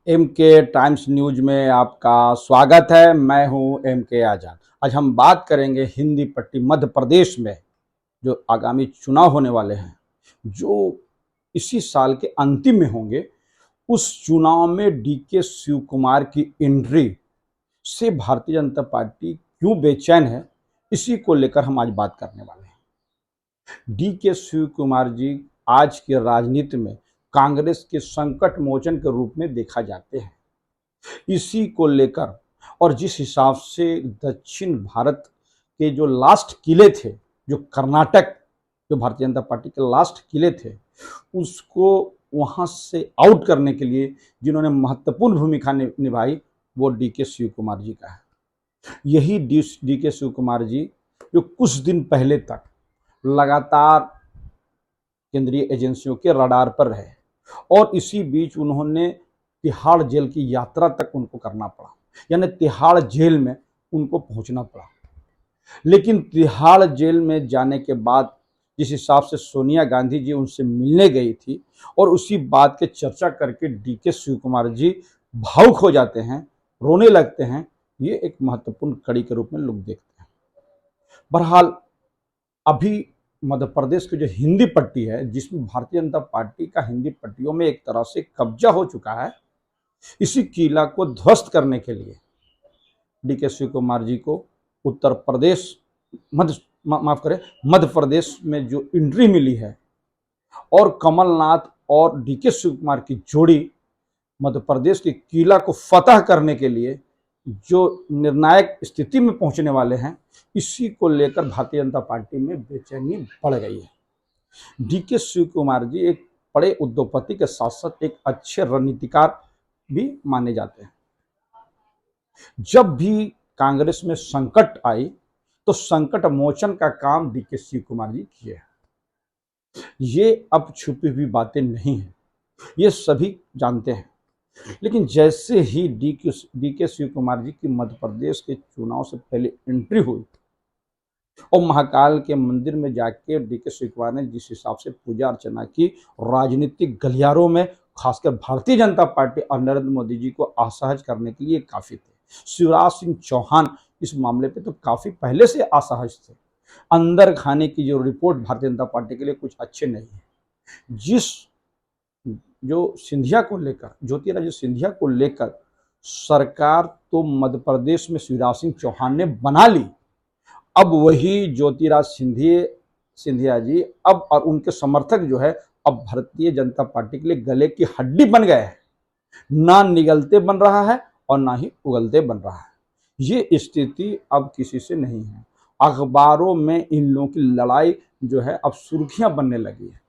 M के times news में आपका स्वागत है। मैं हूं एम के आजाद। आज हम बात करेंगे हिंदी पट्टी मध्य प्रदेश में जो आगामी चुनाव होने वाले हैं, जो इसी साल के अंतिम में होंगे। उस चुनाव में डीके शिव कुमार की एंट्री से भारतीय जनता पार्टी क्यों बेचैन है, इसी को लेकर हम आज बात करने वाले हैं। डीके शिव कुमार जी आज की राजनीति में कांग्रेस के संकट मोचन के रूप में देखा जाते हैं। इसी को लेकर और जिस हिसाब से दक्षिण भारत के जो लास्ट किले थे, जो कर्नाटक, जो भारतीय जनता पार्टी के लास्ट किले थे, उसको वहां से आउट करने के लिए जिन्होंने महत्वपूर्ण भूमिका निभाई, वो डीके शिव कुमार जी का है। यही डीके शिव कुमार जी जो कुछ दिन पहले तक लगातार केंद्रीय एजेंसियों के रडार पर रहे, और इसी बीच उन्होंने तिहाड़ जेल की यात्रा तक उनको करना पड़ा, यानी तिहाड़ जेल में उनको पहुंचना पड़ा। लेकिन तिहाड़ जेल में जाने के बाद जिस हिसाब से सोनिया गांधी जी उनसे मिलने गई थी, और उसी बात के चर्चा करके डीके शिव कुमार जी भावुक हो जाते हैं, रोने लगते हैं, ये एक महत्वपूर्ण कड़ी के रूप में लोग देखते हैं। बहरहाल अभी मध्य प्रदेश की जो हिंदी पट्टी है, जिसमें भारतीय जनता पार्टी का हिंदी पट्टियों में एक तरह से कब्जा हो चुका है, इसी किला को ध्वस्त करने के लिए डीके शिव कुमार जी को उत्तर प्रदेश माफ करें मध्य प्रदेश में जो एंट्री मिली है, और कमलनाथ और डीके शिव कुमार की जोड़ी मध्य प्रदेश के किला को फतह करने के लिए जो निर्णायक स्थिति में पहुंचने वाले हैं, इसी को लेकर भारतीय जनता पार्टी में बेचैनी बढ़ गई है। डीके शिव कुमार जी एक बड़े उद्योगपति के साथ साथ एक अच्छे रणनीतिकार भी माने जाते हैं। जब भी कांग्रेस में संकट आई, तो संकट मोचन का काम डीके शिव कुमार जी किए हैं। ये अब छुपी हुई बातें नहीं है, ये सभी जानते हैं। लेकिन जैसे ही डीके शिव कुमार जी की मध्य प्रदेश के चुनाव से पहले एंट्री हुई, और महाकाल के मंदिर में जाके डीके शिव कुमार ने जिस हिसाब से पूजा अर्चना की, राजनीतिक गलियारों में खासकर भारतीय जनता पार्टी और नरेंद्र मोदी जी को असहज करने के लिए काफी थे। शिवराज सिंह चौहान इस मामले पे तो काफी पहले से असहज थे। अंदर खाने की जो रिपोर्ट भारतीय जनता पार्टी के लिए कुछ अच्छे नहीं है। जिस जो सिंधिया को लेकर, ज्योतिरादित्य सिंधिया को लेकर सरकार तो मध्य प्रदेश में शिवराज सिंह चौहान ने बना ली, अब वही ज्योतिरादित्य सिंधिया जी अब और उनके समर्थक जो है, अब भारतीय जनता पार्टी के लिए गले की हड्डी बन गए हैं। ना निगलते बन रहा है और ना ही उगलते बन रहा है। ये स्थिति अब किसी से नहीं है। अखबारों में इन लोगों की लड़ाई जो है अब सुर्खियां बनने लगी है,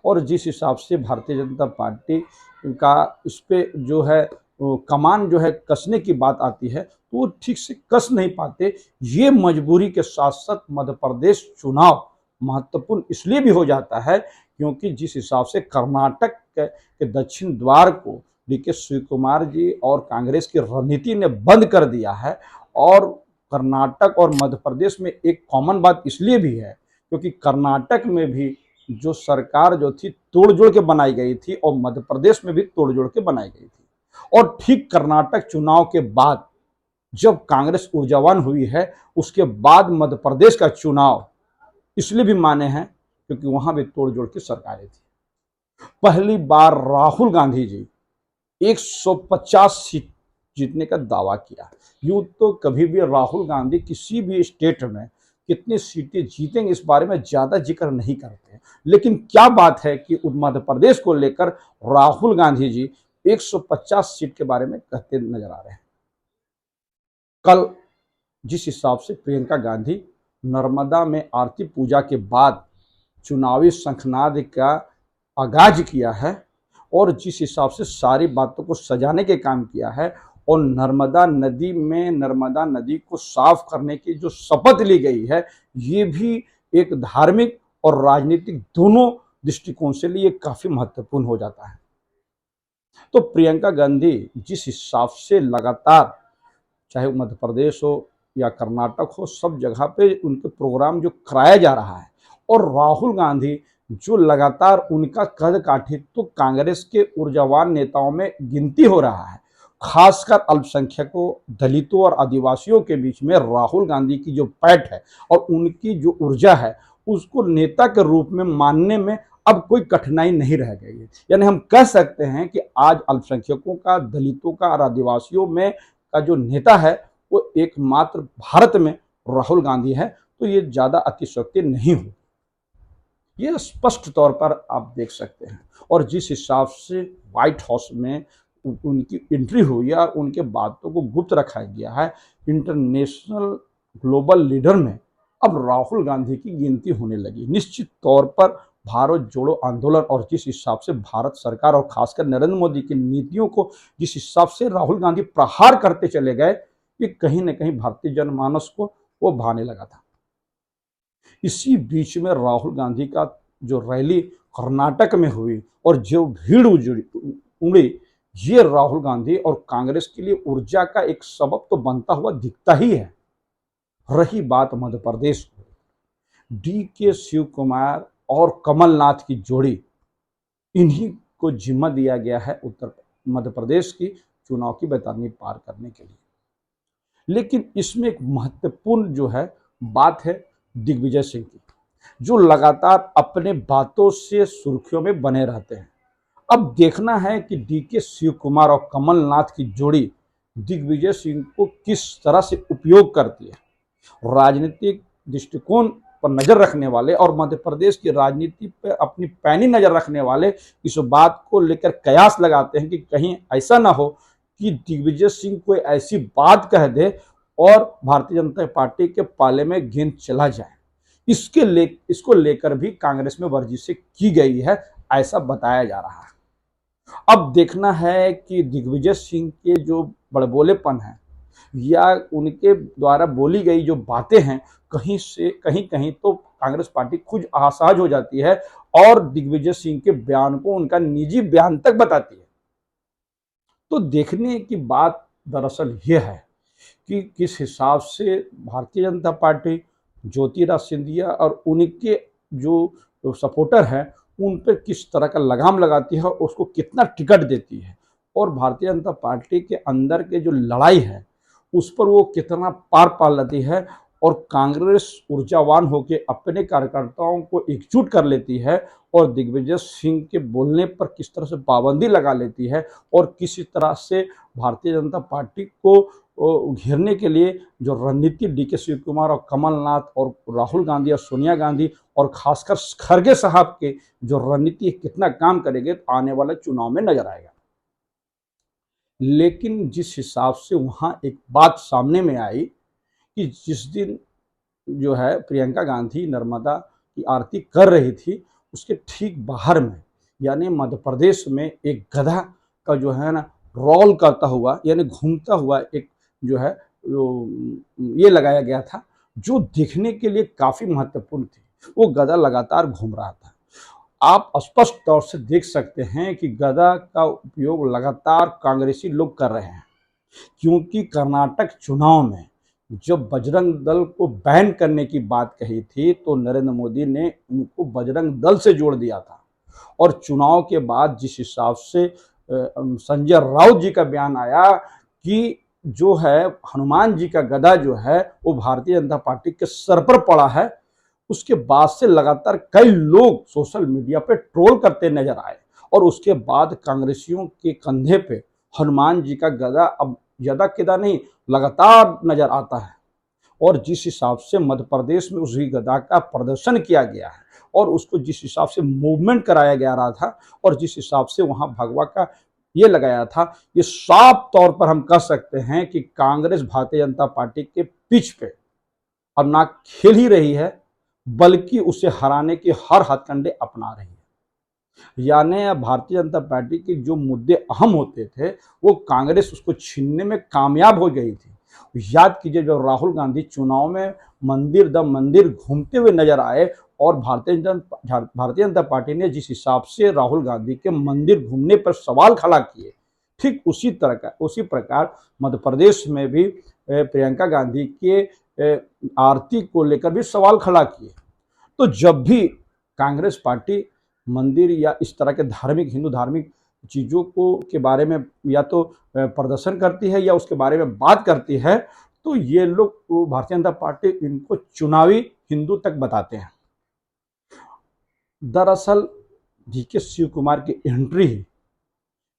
और जिस हिसाब से भारतीय जनता पार्टी का इस पे जो है कमान जो है कसने की बात आती है, तो वो ठीक से कस नहीं पाते। ये मजबूरी के साथ साथ मध्य प्रदेश चुनाव महत्वपूर्ण इसलिए भी हो जाता है क्योंकि जिस हिसाब से कर्नाटक के दक्षिण द्वार को डीके शिव कुमार जी और कांग्रेस की रणनीति ने बंद कर दिया है, और कर्नाटक और मध्य प्रदेश में एक कॉमन बात इसलिए भी है क्योंकि कर्नाटक में भी जो सरकार जो थी तोड़ जोड़ के बनाई गई थी, और मध्य प्रदेश में भी तोड़ जोड़ के बनाई गई थी। और ठीक कर्नाटक चुनाव के बाद जब कांग्रेस ऊर्जावान हुई है, उसके बाद मध्य प्रदेश का चुनाव इसलिए भी माने हैं क्योंकि वहां भी तोड़ जोड़ की सरकारें थी। पहली बार राहुल गांधी जी 150 सीट जीतने का दावा किया। यूं तो कभी भी राहुल गांधी किसी भी स्टेट में कितनी सीटें जीतेंगे इस बारे में ज्यादा जिक्र नहीं करते, लेकिन क्या बात है कि मध्य प्रदेश को लेकर राहुल गांधी जी 150 सीट के बारे में कहते नजर आ रहे हैं। कल जिस हिसाब से प्रियंका गांधी नर्मदा में आरती पूजा के बाद चुनावी शंखनाद का आगाज किया है, और जिस हिसाब से सारी बातों को सजाने के काम किया है, और नर्मदा नदी को साफ करने की जो शपथ ली गई है, ये भी एक धार्मिक और राजनीतिक दोनों दृष्टिकोण से लिए काफी महत्वपूर्ण हो जाता है। तो प्रियंका गांधी जिस हिसाब से लगातार, चाहे मध्य प्रदेश हो या कर्नाटक हो, सब जगह पे उनके प्रोग्राम जो कराया जा रहा है, और राहुल गांधी जो लगातार उनका कद काठी तो कांग्रेस के ऊर्जावान नेताओं में गिनती हो रहा है। खासकर अल्पसंख्यकों, दलितों और आदिवासियों के बीच में राहुल गांधी की जो पैठ है और उनकी जो ऊर्जा है, उसको नेता के रूप में मानने में अब कोई कठिनाई नहीं रह गई है। यानी हम कह सकते हैं कि आज अल्पसंख्यकों का, दलितों का और आदिवासियों में का जो नेता है वो एकमात्र भारत में राहुल गांधी है। तो ये ज्यादा अतिशयोक्ति नहीं हो, ये स्पष्ट तौर पर आप देख सकते हैं। और जिस हिसाब से व्हाइट हाउस में उनकी एंट्री हुई है और उनके बातों को गुप्त रखा गया है, इंटरनेशनल ग्लोबल लीडर में अब राहुल गांधी की गिनती होने लगी। निश्चित तौर पर भारत जोड़ो आंदोलन और जिस हिसाब से भारत सरकार और खासकर नरेंद्र मोदी की नीतियों को जिस हिसाब से राहुल गांधी प्रहार करते चले गए, ये कहीं न कहीं भारतीय जनमानस को वो भाने लगा था। इसी बीच में राहुल गांधी का जो रैली कर्नाटक में हुई और जो भीड़ उमड़ी, ये राहुल गांधी और कांग्रेस के लिए ऊर्जा का एक सबब तो बनता हुआ दिखता ही है। रही बात मध्य प्रदेश की, डी के शिव कुमार और कमलनाथ की जोड़ी, इन्हीं को जिम्मा दिया गया है उत्तर मध्य प्रदेश की चुनाव की बैतानी पार करने के लिए। लेकिन इसमें एक महत्वपूर्ण जो है बात है दिग्विजय सिंह की, जो लगातार अपने बातों से सुर्खियों में बने रहते हैं। अब देखना है कि डी के शिव कुमार और कमलनाथ की जोड़ी दिग्विजय सिंह को किस तरह से उपयोग करती है। राजनीतिक दृष्टिकोण पर नजर रखने वाले और मध्य प्रदेश की राजनीति पर अपनी पैनी नजर रखने वाले इस बात को लेकर कयास लगाते हैं कि कहीं ऐसा ना हो कि दिग्विजय सिंह कोई ऐसी बात कह दे और भारतीय जनता पार्टी के पाले में गेंद चला जाए। इसको लेकर भी कांग्रेस में वर्जिशें की गई है, ऐसा बताया जा रहा है। अब देखना है कि दिग्विजय सिंह के जो बड़बोलेपन है या उनके द्वारा बोली गई जो बातें हैं, कहीं कहीं तो कांग्रेस पार्टी खुद असहज हो जाती है और दिग्विजय सिंह के बयान को उनका निजी बयान तक बताती है। तो देखने की बात दरअसल ये है कि किस हिसाब से भारतीय जनता पार्टी, ज्योतिरादित्य सिंधिया और उनके जो सपोर्टर हैं उन पर किस तरह का लगाम लगाती है और उसको कितना टिकट देती है, और भारतीय जनता पार्टी के अंदर के जो लड़ाई है उस पर वो कितना पार पा लेती है और कांग्रेस ऊर्जावान होकर अपने कार्यकर्ताओं को एकजुट कर लेती है और दिग्विजय सिंह के बोलने पर किस तरह से पाबंदी लगा लेती है और किसी तरह से भारतीय जनता पार्टी को घेरने के लिए जो रणनीति डी के शिव कुमार और कमलनाथ और राहुल गांधी और सोनिया गांधी और खासकर खड़गे साहब के जो रणनीति कितना काम करेंगे तो आने वाले चुनाव में नजर आएगा। लेकिन जिस हिसाब से वहां एक बात सामने में आई कि जिस दिन जो है प्रियंका गांधी नर्मदा की आरती कर रही थी, उसके ठीक बाहर में यानी मध्य प्रदेश में एक गधा का जो है ना रोल करता हुआ यानी घूमता हुआ एक जो है ये लगाया गया था, जो देखने के लिए काफी महत्वपूर्ण थी। वो गधा लगातार घूम रहा था। आप स्पष्ट तौर से देख सकते हैं कि गधा का उपयोग लगातार कांग्रेसी लोग कर रहे हैं, क्योंकि कर्नाटक चुनाव में जब बजरंग दल को बैन करने की बात कही थी तो नरेंद्र मोदी ने उनको बजरंग दल से जोड़ दिया था। और चुनाव के बाद जिस हिसाब से संजय राउत जी का बयान आया कि जो है हनुमान जी का गदा जो है वो भारतीय जनता पार्टी के सर पर पड़ा है, उसके बाद से लगातार कई लोग सोशल मीडिया पे ट्रोल करते नजर आए और उसके बाद कांग्रेसियों के कंधे पे हनुमान जी का गदा अब यदा किदा नहीं लगातार नजर आता है। और जिस हिसाब से मध्य प्रदेश में उसी गदा का प्रदर्शन किया गया है और उसको जिस हिसाब से मूवमेंट कराया जा रहा था और जिस हिसाब से वहां भगवा का ये लगाया था, ये साफ तौर पर हम कह सकते हैं कि कांग्रेस भारतीय जनता पार्टी के पिच पे अब ना खेल ही रही है बल्कि उसे हराने के हर हथकंडे अपना रही है। यानी भारतीय जनता पार्टी के जो मुद्दे अहम होते थे वो कांग्रेस उसको छीनने में कामयाब हो गई थी। याद कीजिए जब राहुल गांधी चुनाव में मंदिर द मंदिर घूमते हुए नजर आए और भारतीय जनता पार्टी ने जिस हिसाब से राहुल गांधी के मंदिर घूमने पर सवाल खड़ा किए, ठीक उसी प्रकार मध्य प्रदेश में भी प्रियंका गांधी के आरती को लेकर भी सवाल खड़ा किए। तो जब भी कांग्रेस पार्टी मंदिर या इस तरह के धार्मिक, हिंदू धार्मिक चीज़ों को के बारे में या तो प्रदर्शन करती है या उसके बारे में बात करती है, तो ये लोग भारतीय जनता पार्टी इनको चुनावी हिंदू तक बताते हैं। दरअसल डीके शिव कुमार की एंट्री ही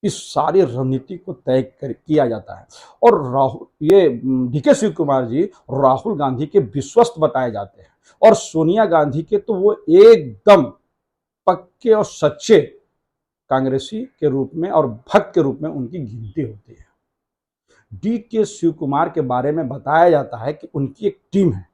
इस सारी रणनीति को तय किया जाता है। और राहुल ये डीके शिव कुमार जी राहुल गांधी के विश्वस्त बताए जाते हैं और सोनिया गांधी के तो वो एकदम पक्के और सच्चे कांग्रेसी के रूप में और भक्त के रूप में उनकी गिनती होती है। डीके शिव कुमार के बारे में बताया जाता है कि उनकी एक टीम है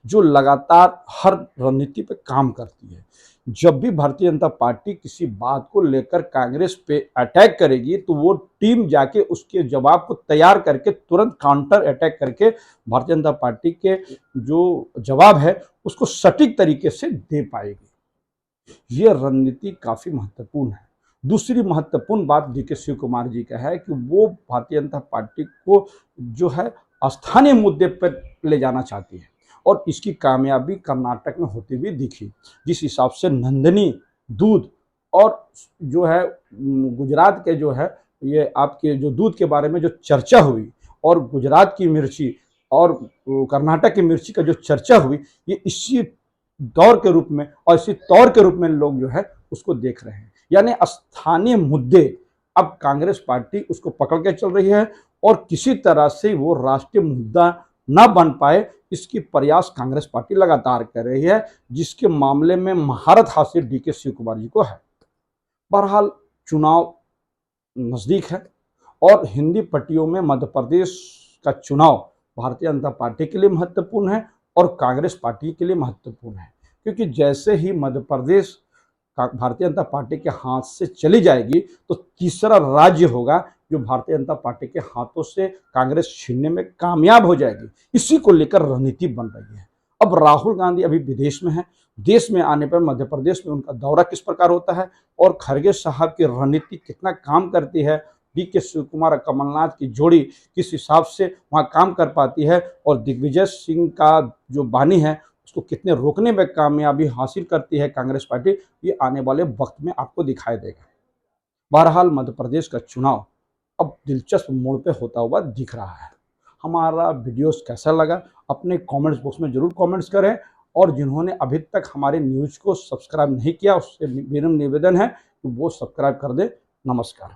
जो लगातार हर रणनीति पे काम करती है। जब भी भारतीय जनता पार्टी किसी बात को लेकर कांग्रेस पे अटैक करेगी तो वो टीम जाके उसके जवाब को तैयार करके तुरंत काउंटर अटैक करके भारतीय जनता पार्टी के जो जवाब है उसको सटीक तरीके से दे पाएगी। ये रणनीति काफी महत्वपूर्ण है। दूसरी महत्वपूर्ण बात डीके शिव कुमार जी का है कि वो भारतीय जनता पार्टी को जो है स्थानीय मुद्दे पर ले जाना चाहती है और इसकी कामयाबी कर्नाटक में होती हुई दिखी। जिस हिसाब से नंदिनी दूध और जो है गुजरात के जो है ये आपके जो दूध के बारे में जो चर्चा हुई और गुजरात की मिर्ची और कर्नाटक की मिर्ची का जो चर्चा हुई, ये इसी दौर के रूप में और इसी तौर के रूप में लोग जो है उसको देख रहे हैं। यानी स्थानीय मुद्दे अब कांग्रेस पार्टी उसको पकड़ के चल रही है और किसी तरह से वो राष्ट्रीय मुद्दा न बन पाए, इसकी प्रयास कांग्रेस पार्टी लगातार कर रही है, जिसके मामले में महारत हासिल डीके शिव कुमार जी को है। बहरहाल चुनाव नजदीक है और हिंदी पट्टियों में मध्य प्रदेश का चुनाव भारतीय जनता पार्टी के लिए महत्वपूर्ण है और कांग्रेस पार्टी के लिए महत्वपूर्ण है, क्योंकि जैसे ही मध्य प्रदेश भारतीय जनता पार्टी के हाथ से चली जाएगी तो तीसरा राज्य होगा जो भारतीय जनता पार्टी के हाथों से कांग्रेस छीनने में कामयाब हो जाएगी। इसी को लेकर रणनीति बन रही है। अब राहुल गांधी अभी विदेश में है, देश में आने पर मध्य प्रदेश में उनका दौरा किस प्रकार होता है और खड़गे साहब की रणनीति कितना काम करती है, डीके शिव कुमार और कमलनाथ की जोड़ी किस हिसाब से वहाँ काम कर पाती है और दिग्विजय सिंह का जो बानी है उसको कितने रोकने में कामयाबी हासिल करती है कांग्रेस पार्टी, ये आने वाले वक्त में आपको दिखाई देगा। बहरहाल मध्य प्रदेश का चुनाव अब दिलचस्प मोड़ पे होता हुआ दिख रहा है। हमारा वीडियोस कैसा लगा अपने कमेंट्स बॉक्स में जरूर कमेंट्स करें और जिन्होंने अभी तक हमारे न्यूज़ को सब्सक्राइब नहीं किया उससे विनम्र निवेदन है कि वो सब्सक्राइब कर दें। नमस्कार।